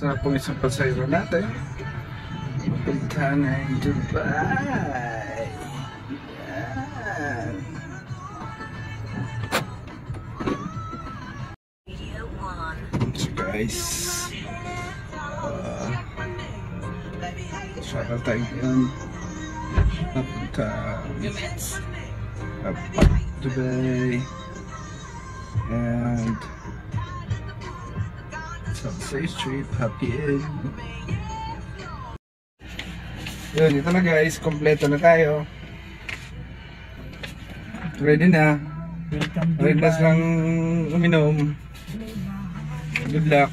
Ito na pong isang pasayro natin. Punta ng Dubai. Yan. So guys, shaka tayo yan. Papunta Dubai. And some safe trip, happy end. Yun, ito na guys, kompleto na tayo. Ready na. Ready na silang uminom. Good luck.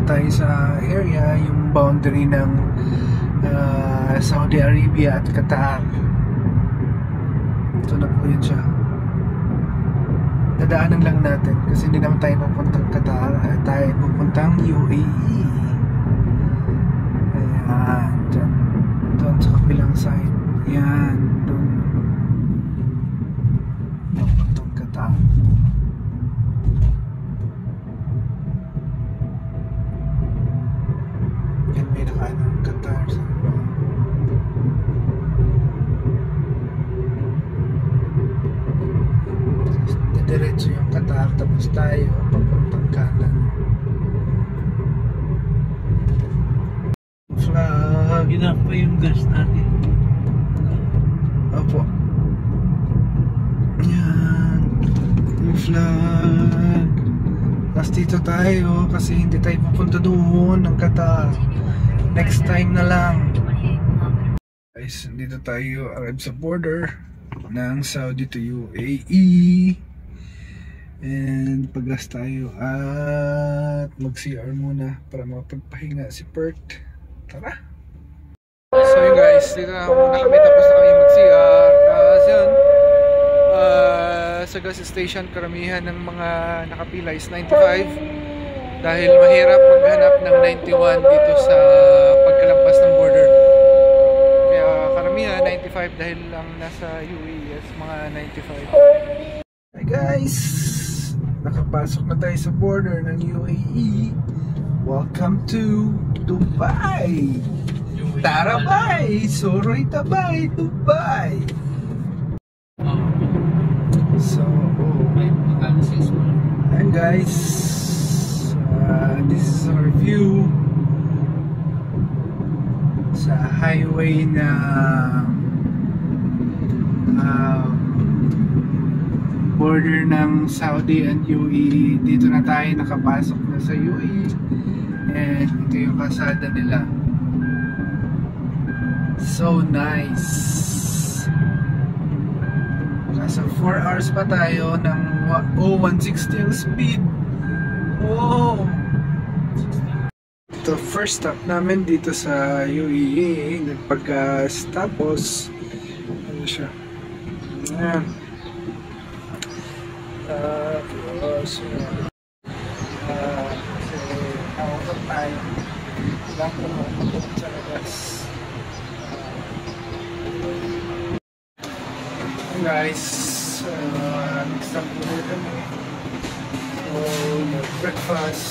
Tayo sa area, yung boundary ng Saudi Arabia at Qatar. Ito na po yun siya. Dadaanan lang natin kasi hindi naman tayo pupuntang Qatar, tayo pupuntang UAE. Ayan, doon sa kabilang side. Ayan, doon pupuntang Qatar. Yan, may nakaan ng Qatar sa diretso yung Qatar, tapos tayo papuntang kanan. Flag. Ginap pa yung gas natin. Opo. Yan, yung flag. Tapos dito tayo kasi hindi tayo pupunta doon ng Qatar. Next time na lang. Guys, dito tayo arrive sa border ng Saudi to UAE. And pag-gas tayo at mag-CR muna para makapagpahinga si Perth. Tara! So yun guys, dito na muna kami, tapos na kami mag-CR. Tapos yun, sa gas station karamihan ng mga nakapila is 95 dahil mahirap maghanap ng 91 dito sa pagkalampas ng border. Kaya karamihan 95 dahil lang nasa UAE is mga 95. Hi guys! Nakapasok na tayo sa border ng UAE. Welcome to Dubai! Tarabay! Soroy Tabay! Dubai! So, and guys, this is our view sa highway na border ng Saudi and UAE. Dito na tayo nakapasok na sa UAE and ito yung kalsada nila. So nice. Kaso 4 hours pa tayo ng 160 ang speed. Oh, ito first stop namin dito sa UAE. Nagpag-gas tapos ano siya, ayan. Tapos hawak tayo lang kung sa labas. Guys, next stop muna kami. So, breakfast.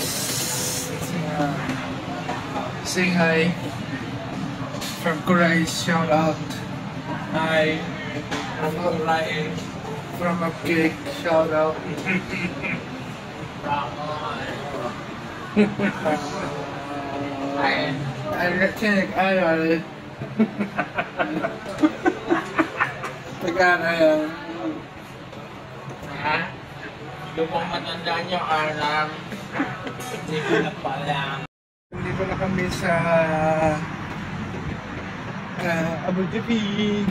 Say hi from Kurais, shout out. Hi from Kurais, from Upcake, shout out. Pagkana yan. Ha? Lumang matanda nyo, alam. Hindi ko na pala. Nandito na kami sa Abu Dhabi.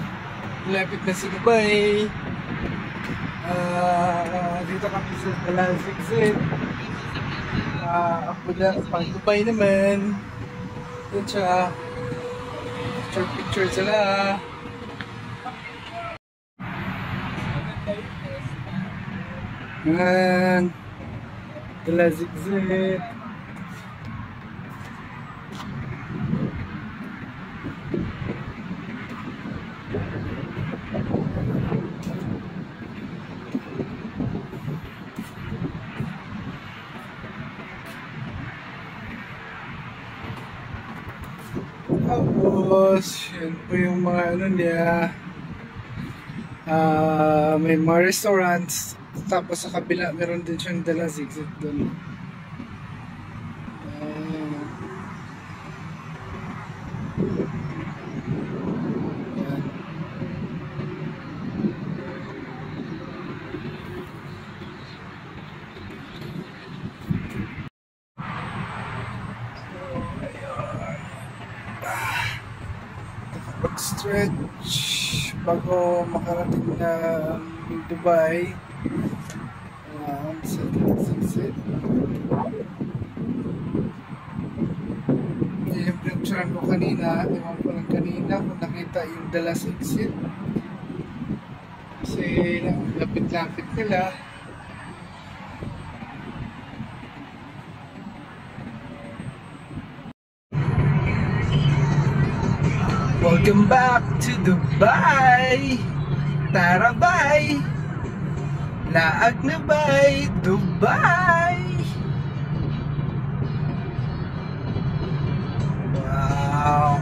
Lapit na sa Dubai. Dito kami sa Halal Exit. Abu Dhabi, pang Dubai naman. Yun siya. Picture sila. And Dala Zigzit. Tapos, yun po yung mga ano niya. May mga restaurants. Tapos sa kabila, meron din siyang Dala Zigzit doon. Yan. Pag-stretch bago makarating na Dubai. Sa Zigzit. Yung picturean ko kanina, ewan ko lang kanina kung nakita yung Dala Zigzit. Kasi lapit-lapit nila. Welcome back to Dubai. Tara bye. Laag na bay, Dubai. Wow.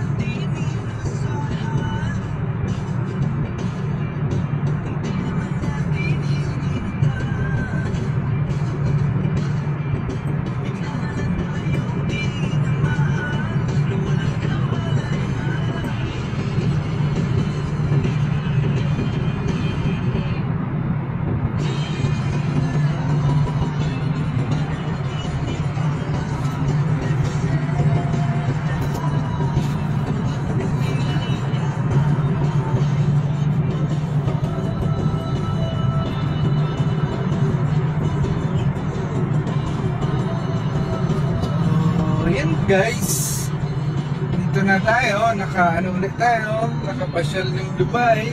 Ayan guys, dito na tayo, naka-ano ulit tayo, nakapasyal ng Dubai.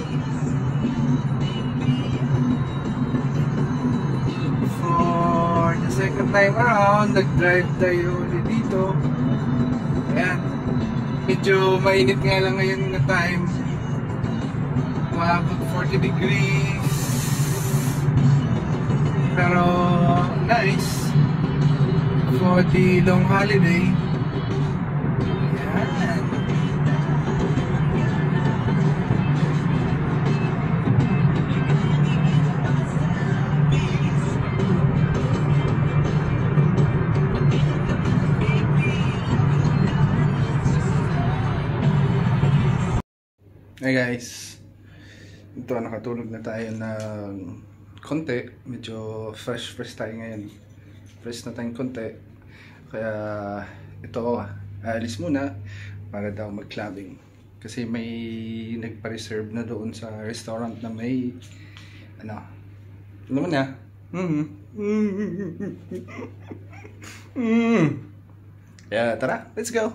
For the second time around, nag-drive tayo ulit dito. Ayan, medyo mainit nga lang ngayon na time, umabot 40 degrees, pero nice for the long holiday. Yan. Hey guys, ito nakatulog na tayo ng konti, medyo fresh tayo ngayon. Fresh na tayong konti, kaya ito alis muna para daw mag-clubbing kasi may nagpa-reserve na doon sa restaurant na may ano, alam mo na. Kaya tara, let's go.